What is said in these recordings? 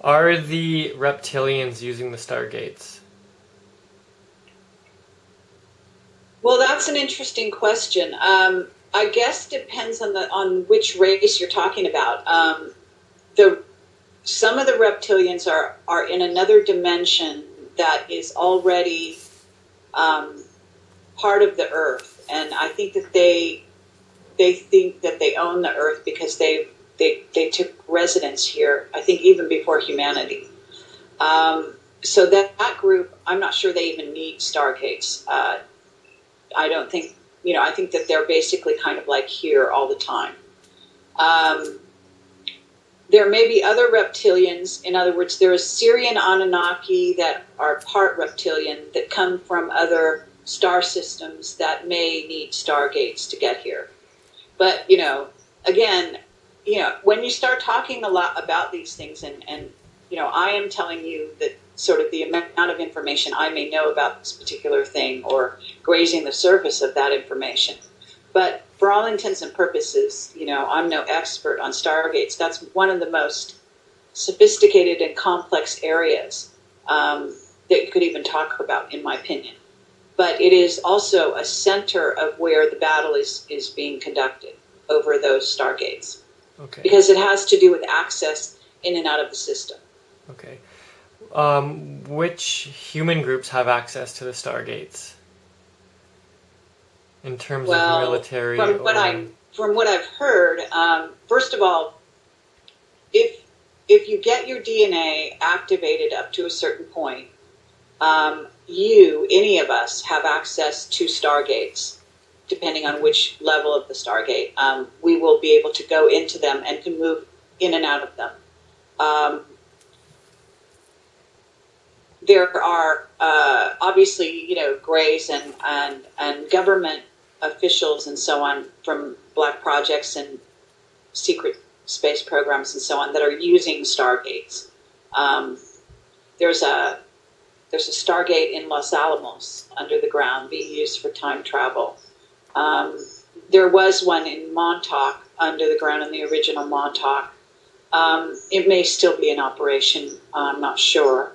Are the reptilians using the stargates? Well, that's an interesting question. I guess depends on which race you're talking about. Some of the reptilians are in another dimension that is already part of the Earth, and I think that they think that they own the Earth because they took residence here. I think even before humanity. So that group, I'm not sure they even need stargates. I don't think, I think that they're basically kind of like here all the time. There may be other reptilians. In other words, there is Syrian Anunnaki that are part reptilian that come from other star systems that may need stargates to get here. But, again, when you start talking a lot about these things and I am telling you that sort of the amount of information I may know about this particular thing or grazing the surface of that information. But for all intents and purposes, I'm no expert on stargates. That's one of the most sophisticated and complex areas that you could even talk about, in my opinion. But it is also a center of where the battle is being conducted over those stargates. Okay. Because it has to do with access in and out of the system. Okay. Which human groups have access to the stargates? In terms of military? From what I've heard, first of all, if you get your DNA activated up to a certain point, any of us, have access to stargates, depending on which level of the stargate. We will be able to go into them and can move in and out of them. There are obviously, Greys and government officials and so on from black projects and secret space programs and so on that are using stargates. There's a stargate in Los Alamos under the ground being used for time travel. There was one in Montauk under the ground in the original Montauk. It may still be in operation. I'm not sure.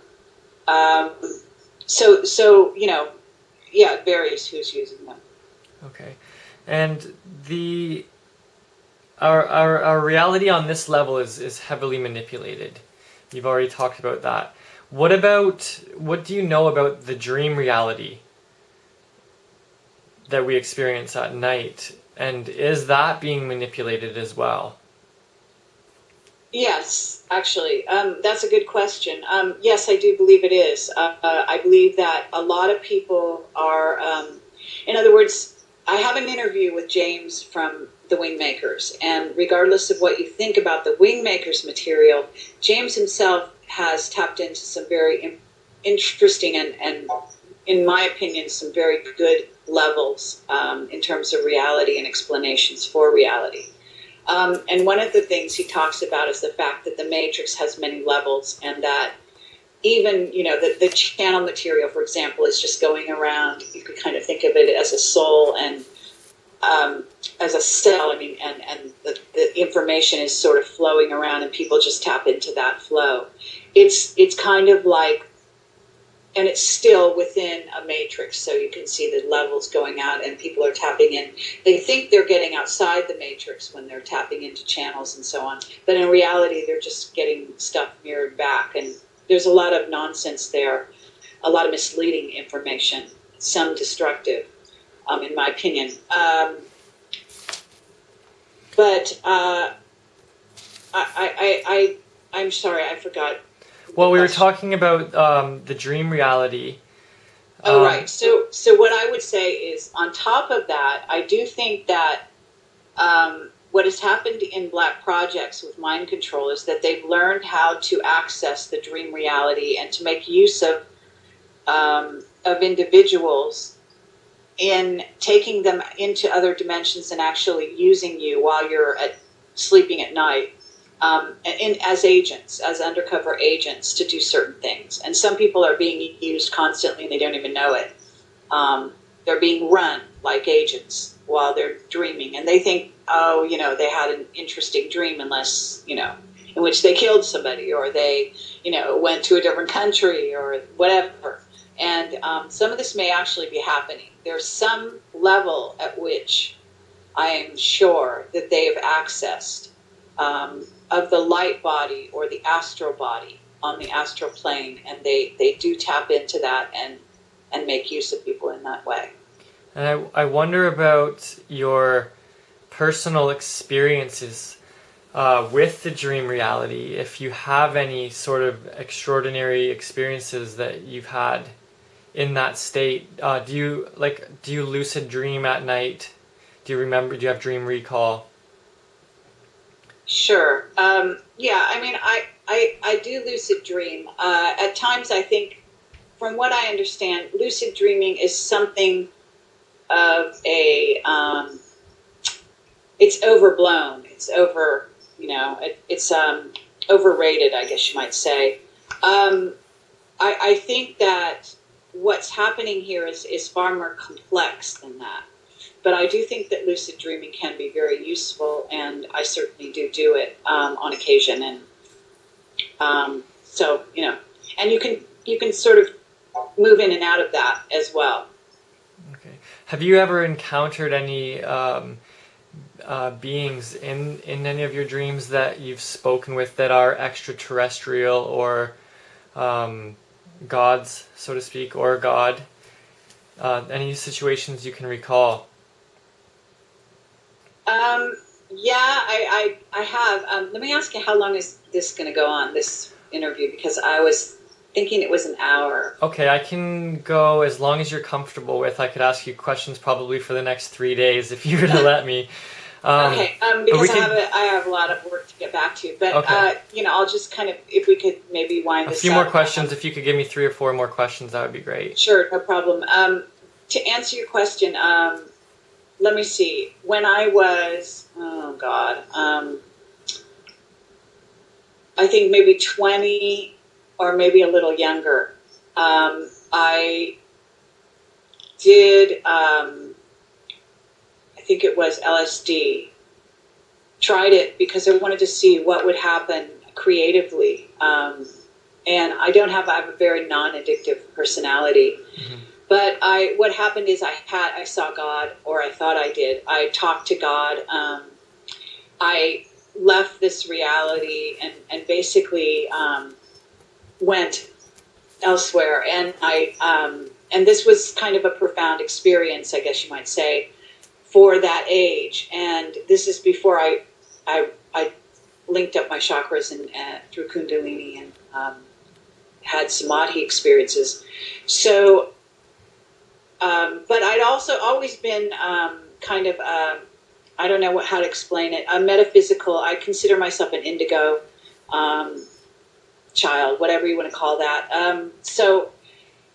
So it varies who's using them. Okay, and our reality on this level is heavily manipulated. You've already talked about that. What do you know about the dream reality that we experience at night, and is that being manipulated as well? Yes, actually, that's a good question. Yes, I do believe it is. I believe that a lot of people are, in other words, I have an interview with James from the Wingmakers, and regardless of what you think about the Wingmakers material, James himself has tapped into some very interesting and in my opinion, some very good levels in terms of reality and explanations for reality. And one of the things he talks about is the fact that the Matrix has many levels, and that even, the channel material, for example, is just going around. You could kind of think of it as a soul and as a cell. I mean, and the information is sort of flowing around, and people just tap into that flow. It's kind of like, and it's still within a matrix, so you can see the levels going out, and people are tapping in. They think they're getting outside the matrix when they're tapping into channels and so on, but in reality, they're just getting stuff mirrored back, and there's a lot of nonsense there, a lot of misleading information, some destructive, in my opinion. But I'm sorry, I forgot. Well, we were talking about the dream reality. Oh, right. So what I would say is, on top of that, I do think that what has happened in Black projects with mind control is that they've learned how to access the dream reality and to make use of individuals in taking them into other dimensions and actually using you while you're sleeping at night. As agents, as undercover agents, to do certain things. And some people are being used constantly and they don't even know it. They're being run like agents while they're dreaming. And they think, they had an interesting dream unless, in which they killed somebody, or they, went to a different country, or whatever. And some of this may actually be happening. There's some level at which I am sure that they have accessed of the light body or the astral body on the astral plane, and they do tap into that and make use of people in that way. And I wonder about your personal experiences with the dream reality, if you have any sort of extraordinary experiences that you've had in that state. Do you lucid dream at night? Do you have dream recall? Sure. Yeah, I mean, I do lucid dream. At times, I think, from what I understand, lucid dreaming is something of a, it's overblown. It's it's overrated, I guess you might say. I think that what's happening here is far more complex than that. But I do think that lucid dreaming can be very useful, and I certainly do it on occasion. And so, and you can sort of move in and out of that as well. Okay. Have you ever encountered any beings in any of your dreams that you've spoken with that are extraterrestrial or gods, so to speak, or God? Any situations you can recall? Yeah, I have. Let me ask you, how long is this going to go on, this interview? Because I was thinking it was an hour. Okay, I can go as long as you're comfortable with. I could ask you questions probably for the next 3 days if you were to let me. Okay, because I have a lot of work to get back to. But, okay. I'll just kind of, if we could maybe wind this up. A few more questions. If you could give me 3 or 4 more questions, that would be great. Sure, no problem. To answer your question, let me see. When I was, I think maybe 20 or maybe a little younger, I did, I think it was LSD. Tried it because I wanted to see what would happen creatively. And I have a very non-addictive personality. Mm-hmm. But what happened is I saw God, or I thought I did. I talked to God. I left this reality and basically went elsewhere. And and this was kind of a profound experience, I guess you might say, for that age. And this is before I linked up my chakras and through Kundalini and had Samadhi experiences. So. But I'd also always been kind of, I don't know how to explain it, a metaphysical. I consider myself an indigo child, whatever you want to call that. So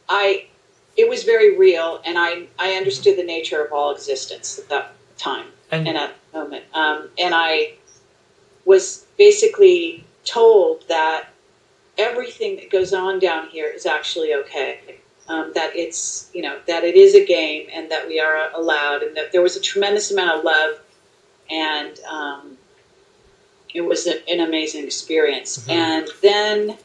it was very real, and I understood the nature of all existence at that time and at that moment. And I was basically told that everything that goes on down here is actually okay. That it's, that it is a game, and that we are allowed, and that there was a tremendous amount of love, and it was an amazing experience. Mm-hmm. And then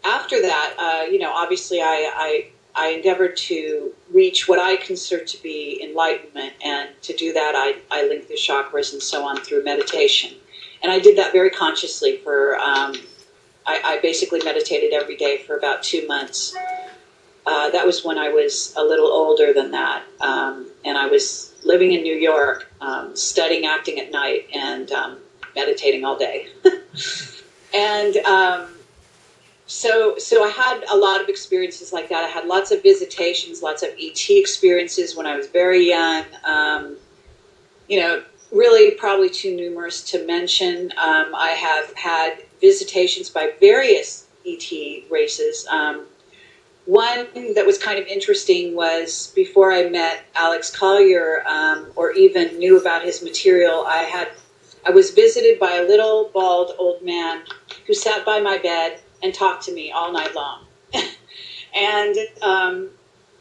after that, obviously I endeavored to reach what I consider to be enlightenment, and to do that I linked the chakras and so on through meditation. And I did that very consciously for, I basically meditated every day for about 2 months. That was when I was a little older than that, and I was living in New York, studying acting at night and meditating all day. And so I had a lot of experiences like that. I had lots of visitations, lots of ET experiences when I was very young. Really probably too numerous to mention. I have had visitations by various ET races. One that was kind of interesting was before I met Alex Collier, or even knew about his material, I was visited by a little bald old man who sat by my bed and talked to me all night long. And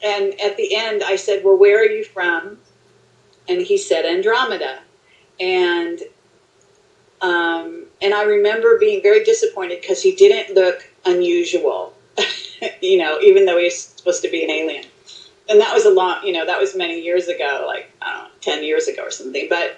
at the end I said, "Well, where are you from?" And he said, "Andromeda." And And I remember being very disappointed because he didn't look unusual, even though he's supposed to be an alien. And that was that was many years ago, like, I don't know, 10 years ago or something. But